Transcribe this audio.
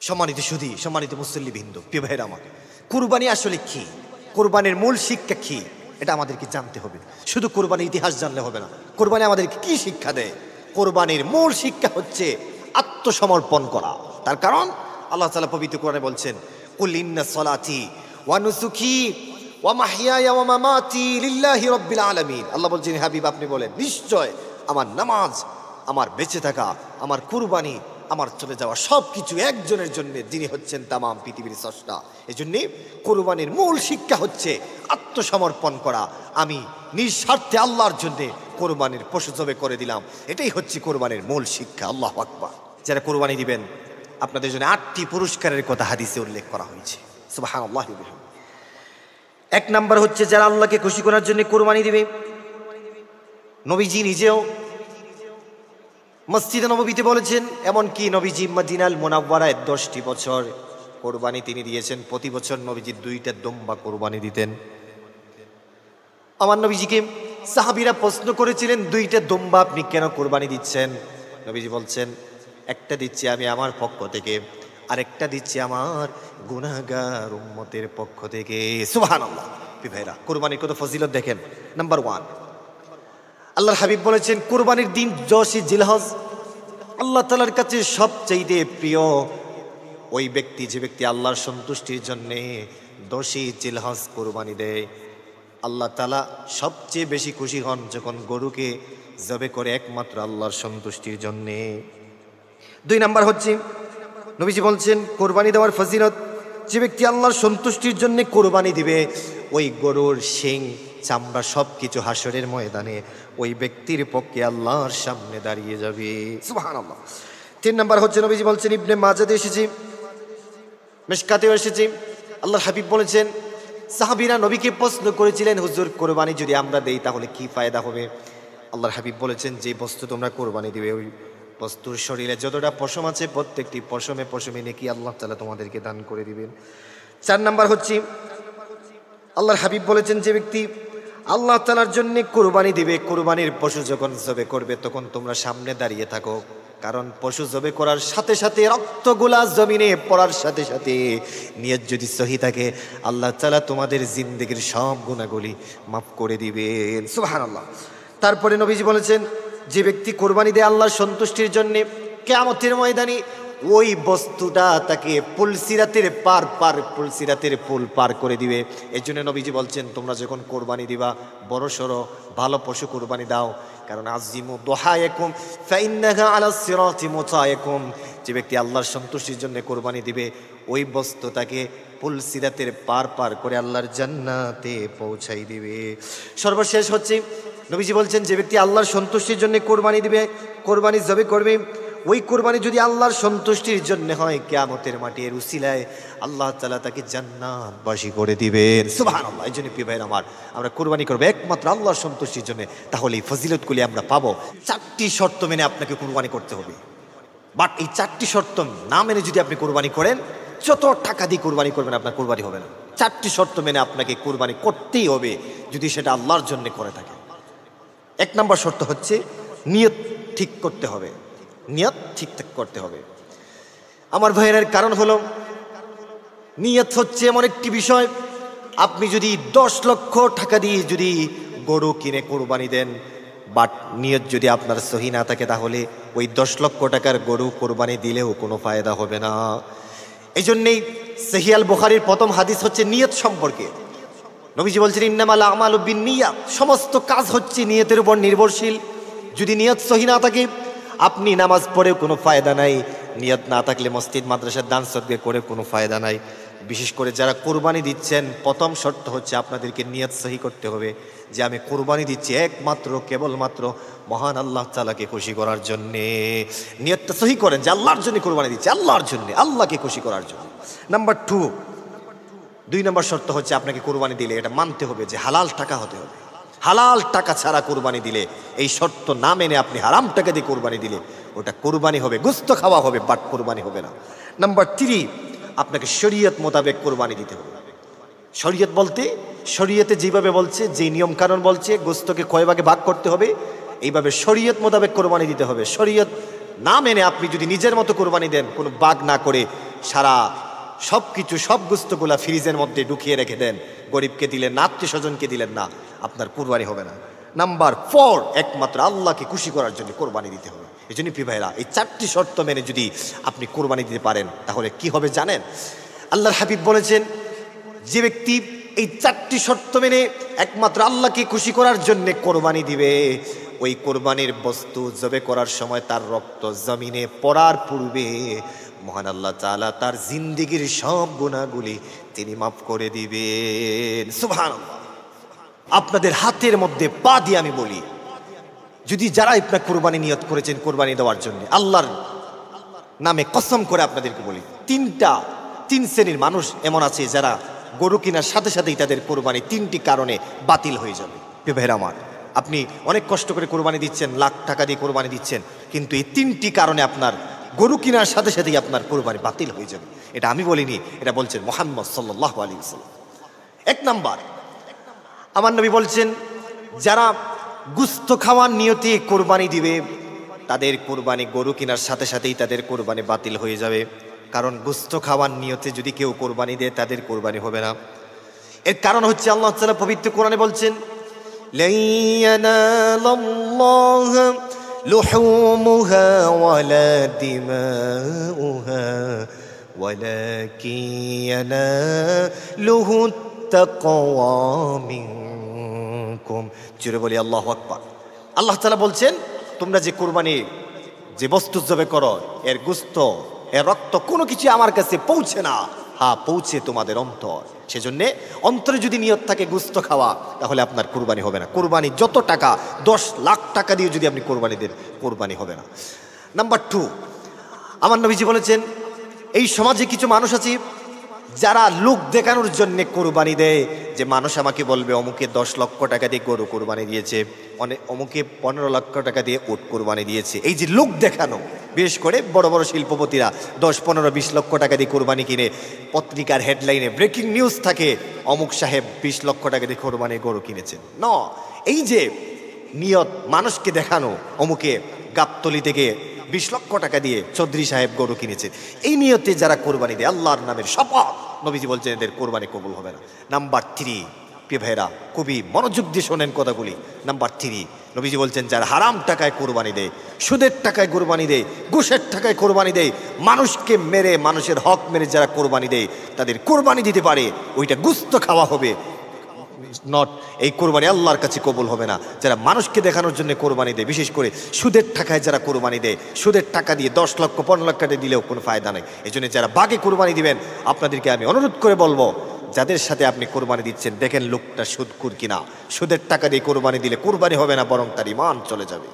সম্মানিত সুধী, সম্মানিত মুসল্লিবৃন্দ, প্রিয় ভাইরা আমার, কুরবানি আসলে কি, কুরবানির মূল শিক্ষা কি, এটা আমাদেরকে জানতে হবে। শুধু কুরবানির ইতিহাস জানলে হবে না। কুরবানি আমাদেরকে কি শিক্ষা দেয়? কুরবানির মূল শিক্ষা হচ্ছে আত্মসমর্পণ করা। তার কারণ আল্লাহ তাআলা পবিত্র কোরআনে বলছেন, কুল ইন্না সলাতি ওয়া নুসুকি ওয়া মাহইয়ায়া ওয়া মামাতি লিল্লাহি রাব্বিল আলামিন। আল্লাহ বলছেন, হাবিব আপনি বলেন, নিশ্চয় আমার নামাজ, আমার বেঁচে থাকা, আমার কুরবানি, আমার চলে যাওয়া সব কিছু একজনের জন্য, যিনি হচ্ছেন তামাম পৃথিবীর স্রষ্টা। এই জন্যে কুরবানির মূল শিক্ষা হচ্ছে আত্মসমর্পণ করা। আমি নিঃস্বার্থে আল্লাহর জন্যে কোরবানির পশু জবে করে দিলাম। এটাই হচ্ছে কোরবানির মূল শিক্ষা। আল্লাহু আকবার। যারা কোরবানি দিবেন আপনাদের জন্য 8টি পুরস্কারের কথা হাদিসে উল্লেখ করা হয়েছে। সুবহানাল্লাহ। 1 নাম্বার হচ্ছে যারা আল্লাহকে খুশি করার জন্য কোরবানি দিবে। নবীজি নিজেও মসজিদে নববীতে বলেছেন, এমনকি নবীজি মদিনাল মুনাওয়ারায় 10টি বছর কোরবানি তিনি দিয়েছেন। প্রতি বছর নবীজি 2টা দুম্বা কোরবানি দিতেন। আমার নবীজিকে সাহাবীরা প্রশ্ন করেছিলেন, 2টা দুম্বা আপনি কেন কোরবানি দিচ্ছেন? নবীজি বলছেন, একটা দিচ্ছি আমি আমার পক্ষ থেকে, আরেকটা দিচ্ছি আমার গুনাহগার উম্মতের পক্ষ থেকে। সুবহানাল্লাহ। ভাইরা, কোরবানির কত ফজিলত দেখেন। নাম্বার 1, আল্লাহর হাবিব বলেছেন, কুরবানির দিন 10ই জিলহজ আল্লাহ তাআলার কাছে সবচেয়ে প্রিয় ওই ব্যক্তি, যে ব্যক্তি আল্লাহর সন্তুষ্টির জন্যে 10ই জিলহজ কুরবানি দেয়। আল্লাহ তাআলা সবচেয়ে বেশি খুশি হন যখন গরুকে জবে করে একমাত্র আল্লাহর সন্তুষ্টির জন্যে। 2 নাম্বার হচ্ছে নবীজি বলছেন, কোরবানি দেওয়ার ফজিলত, যে ব্যক্তি আল্লাহর সন্তুষ্টির জন্য কোরবানি দিবে, ওই গরুর শিং, চামড়া সব কিছু হাসরের ময়দানে ওই ব্যক্তির পক্ষে আল্লাহর সামনে দাঁড়িয়ে যাবে। সুবহানাল্লাহ। 3 নাম্বার হচ্ছে নবীজি বলছেন, ইবনে মাজাতে এসেছে, মিশকাতেও এসেছে, আল্লাহর হাবিব বলেছেন, সাহাবীরা নবীকে প্রশ্ন করেছিলেন, হুজুর কোরবানি যদি আমরা দেই তাহলে কি ফায়দা হবে? আল্লাহর হাবিব বলেছেন, যে বস্তু তোমরা কোরবানি দিবে ওই বস্তুর শরীরে যতটা পশম আছে প্রত্যেকটি পশমে পশমে নেকি আল্লাহ তাআলা তোমাদেরকে দান করে দিবেন। 4 নাম্বার হচ্ছে আল্লাহর হাবিব বলেছেন, যে ব্যক্তি আল্লাহ তাআলার জন্য কোরবানি দিবে, কোরবানির পশু যখন জবে করবে তখন তোমরা সামনে দাঁড়িয়ে থাকো, কারণ পশু জবে করার সাথে সাথে রক্তগুলা জমিনে পড়ার সাথে সাথে নিয়ত যদি সহি থাকে আল্লাহ তাআলা তোমাদের জিন্দেগির সব গুনাহগুলি মাফ করে দিবেন। সুবহানাল্লাহ। তারপরে নবীজি বলেছেন, যে ব্যক্তি কোরবানি দেয় আল্লাহর সন্তুষ্টির জন্য, কিয়ামতের ময়দানে ওই বস্তুটা তাকে পুলসিরাতের পুল পার করে দিবে। এই জন্য নবীজি বলছেন, তোমরা যখন কোরবানি দিবা বড় সড়ো ভালো পশু কোরবানি দাও, কারণ আজিমু দুহায়াকুম ফাইন্নাহা আলাস সিরাতি মুতায়াকুম। যে ব্যক্তি আল্লাহর সন্তুষ্টির জন্য কোরবানি দিবে ওই বস্তু তাকে পুলসিরাতের পার করে আল্লাহর জান্নাতে পৌঁছাই দিবে। সর্বশেষ হচ্ছে নবীজি বলছেন, যে ব্যক্তি আল্লাহর সন্তুষ্টির জন্য কোরবানি দিবে, কোরবানি জবে করবে, ওই কোরবানি যদি আল্লাহর সন্তুষ্টির জন্য হয়, কিয়ামতের মাঠের উসিলায় আল্লাহ তাআলা তাকে জান্নাতবাসী করে দিবেন। সুবহানাল্লাহ। এই জন্য প্রিয় ভাইরা আমার, আমরা কোরবানি করবো একমাত্র আল্লাহর সন্তুষ্টির জন্য, তাহলে এই ফজিলতগুলি আমরা পাবো। 4টি শর্ত মেনে আপনাকে কোরবানি করতে হবে। বাট এই 4টি শর্ত না মেনে যদি আপনি কোরবানি করেন, যত টাকা দিয়ে কোরবানি করবেন আপনার কোরবানি হবে না। 4টি শর্ত মেনে আপনাকে কোরবানি করতেই হবে, যদি সেটা আল্লাহর জন্য করে থাকে। 1 নম্বর শর্ত হচ্ছে নিয়ত ঠিক করতে হবে। নিয়ত ঠিক করতে হবে আমার ভাইয়ের। কারণ হলো, নিয়ত হচ্ছে এমন একটি বিষয়, আপনি যদি 10 লক্ষ টাকা দিয়ে যদি গরু কিনে কোরবানি দেন, বাট নিয়ত যদি আপনার সহি না থাকে, তাহলে ওই 10 লক্ষ টাকার গরু কোরবানি দিলেও কোনো ফায়দা হবে না। এই জন্যেই সহিহ আল বুখারীর প্রথম হাদিস হচ্ছে নিয়ত সম্পর্কে। নবীজি বলছেন, ইন্নামাল আমালু বিন্নিয়াত, সমস্ত কাজ হচ্ছে নিয়তের উপর নির্ভরশীল। যদি নিয়ত সহি না থাকে আপনি নামাজ পড়েও কোনো ফায়দা নাই, নিয়ত না থাকলে মসজিদ মাদ্রাসার দান সদকা করে কোনো ফায়দা নাই। বিশেষ করে যারা কোরবানি দিচ্ছেন, প্রথম শর্ত হচ্ছে আপনাদেরকে নিয়ত সহি করতে হবে, যে আমি কোরবানি দিচ্ছি একমাত্র কেবলমাত্র মহান আল্লাহ তাআলাকে খুশি করার জন্যে। নিয়তটা সহি করেন যে আল্লাহর জন্য কোরবানি দিচ্ছি, আল্লাহর জন্য, আল্লাহকে খুশি করার জন্য। নাম্বার 2 নম্বর শর্ত হচ্ছে আপনাকে কোরবানি দিলে এটা মানতে হবে যে হালাল টাকা হতে হবে। হালাল টাকা ছাড়া কোরবানি দিলে, এই শর্ত না মেনে আপনি হারাম টাকা দিয়ে কোরবানি দিলে ওটা কোরবানি হবে, গোস্ত খাওয়া হবে, বাট কোরবানি হবে না। নাম্বার 3, আপনাকে শরীয়ত মোতাবেক কোরবানি দিতে হবে। শরীয়ত বলতে, শরীয়তে যেভাবে বলছে, যে নিয়ম কানুন বলছে গোস্তকে কয় ভাগে ভাগ করতে হবে, এইভাবে শরীয়ত মোতাবেক কোরবানি দিতে হবে। শরীয়ত না মেনে আপনি যদি নিজের মতো কোরবানি দেন, কোনো ভাগ না করে, সারা সব কিছু সব গোস্তগুলা ফ্রিজের মধ্যে ঢুকিয়ে রেখে দেন, গরিবকে দিলেন না, আত্মীয় স্বজনকে দিলেন না, আপনার কোরবানি হবে না। নাম্বার 4, একমাত্র আল্লাহকে খুশি করার জন্য কোরবানি দিতে হবে। এই জন্য প্রিয় ভাইরা, এই 4টি শর্ত মেনে যদি আপনি কোরবানি দিতে পারেন তাহলে কি হবে জানেন? আল্লাহর হাবিব বলেছেন, যে ব্যক্তি এই 4টি শর্ত মেনে একমাত্র আল্লাহকে খুশি করার জন্য কোরবানি দিবে, ওই কোরবানির বস্তু জবে করার সময় তার রক্ত জমিনে পড়ার পূর্বে মহান আল্লাহ তাআলা তার জিন্দেগীর সব গুনাহগুলি তিনি মাফ করে দিবেন। সুবহানাল্লাহ। আপনাদের হাতের মধ্যে পা দিয়ে আমি বলি, যদি যারা আপনার কোরবানি নিয়ত করেছেন কোরবানি দেওয়ার জন্য, আল্লাহর নামে কসম করে আপনাদেরকে বলি, 3 শ্রেণীর মানুষ এমন আছে যারা গরু কেনার সাথে সাথেই তাদের কোরবানি 3টি কারণে বাতিল হয়ে যাবে। ভাইরা আমার, আপনি অনেক কষ্ট করে কোরবানি দিচ্ছেন, লাখ টাকা দিয়ে কোরবানি দিচ্ছেন, কিন্তু এই 3টি কারণে আপনার গরু কেনার সাথে সাথেই আপনার কোরবানি বাতিল হয়ে যাবে। এটা আমি বলিনি, এটা বলছেন মুহাম্মদ সাল্লাল্লাহু আলাইহি ওয়াসাল্লাম। 1 নাম্বার, আমার নবী বলছেন, যারা গোশত খাওয়ার নিয়তে কোরবানি দিবে তাদের কোরবানি গরু কেনার সাথে সাথেই তাদের কোরবানি বাতিল হয়ে যাবে। কারণ গোশত খাওয়ার নিয়তে যদি কেউ কোরবানি দেয় তাদের কোরবানি হবে না। এর কারণ হচ্ছে আল্লাহ তাআলা পবিত্র কোরআনে বলছেন, লা ইয়ানালাল্লাহু লুহুমুহা ওয়ালা দিমাউহা ওয়ালাকিন ইয়ানালুহু তাকওয়া মিনকুম। জোরে বলি আল্লাহু আকবার। আল্লাহ তাআলা বলছেন, তোমরা যে কোরবানি যে বস্তু জবে করো, এর গোশত এর রক্ত কোনো কিছু আমার কাছে পৌঁছে না, হ্যাঁ পৌঁছে তোমাদের অন্তর। সেজন্যে অন্তরে যদি নিয়ত থাকে গোশত খাওয়া, তাহলে আপনার কোরবানি হবে না। কোরবানি যত টাকা, 10 লাখ টাকা দিয়ে যদি আপনি কোরবানি দেন, কোরবানি হবে না। নাম্বার 2, আমার নবীজি বলেছেন, এই সমাজে কিছু মানুষ আছে যারা লোক দেখানোর জন্য কোরবানি দেয়, যে মানুষ আমাকে বলবে অমুকে 10 লক্ষ টাকা দিয়ে গরু কোরবানি দিয়েছে, অমুকে 15 লক্ষ টাকা দিয়ে উট কোরবানি দিয়েছে। এই যে লোক দেখানো, বিশেষ করে বড় বড় শিল্পপতিরা 10, 15, 20 লক্ষ টাকা দিয়ে কোরবানি কিনে পত্রিকার হেডলাইনে ব্রেকিং নিউজ থাকে, অমুক সাহেব 20 লক্ষ টাকা দিয়ে কোরবানি গরু কিনেছেন। ন, এই যে নিয়ত মানুষকে দেখানো, অমুকে গাবতলি থেকে 20 লক্ষ টাকা দিয়ে চৌধুরী সাহেব গরু কিনেছে, এই নিয়তে যারা কোরবানি দেয়, আল্লাহর নামের শপথ, নবীজি বলছেন এদের কোরবানি কবুল হবে না। নাম্বার 3, প্রিয় ভাইরা খুবই মনোযোগ দিয়ে শোনেন কথাগুলি। নাম্বার 3, নবীজি বলছেন, যারা হারাম টাকায় কোরবানি দেয়, সুদের টাকায় কোরবানি দেয়, ঘুষের টাকায় কোরবানি দেয়, মানুষকে মেরে, মানুষের হক মেরে যারা কোরবানি দেয়, তাদের কোরবানি দিতে পারে, ওইটা গোশত খাওয়া হবে, নট এই কোরবানি আল্লাহর কাছে কবুল হবে না। যারা মানুষকে দেখানোর জন্য কোরবানি দেয়, বিশেষ করে সুদের টাকায় যারা কোরবানি দেয়, সুদের টাকা দিয়ে 10 লক্ষ 15 লক্ষ টাকা দিলেও কোনো ফায়দা নেই। এই জন্য যারা বাগে কোরবানি দিবেন, আপনাদেরকে আমি অনুরোধ করে বলবো, যাদের সাথে আপনি কোরবানি দিচ্ছেন, দেখেন লোকটা সুদখোর কিনা। সুদের টাকা দিয়ে কোরবানি দিলে কোরবানি হবে না, বরং তার ঈমান চলে যাবে।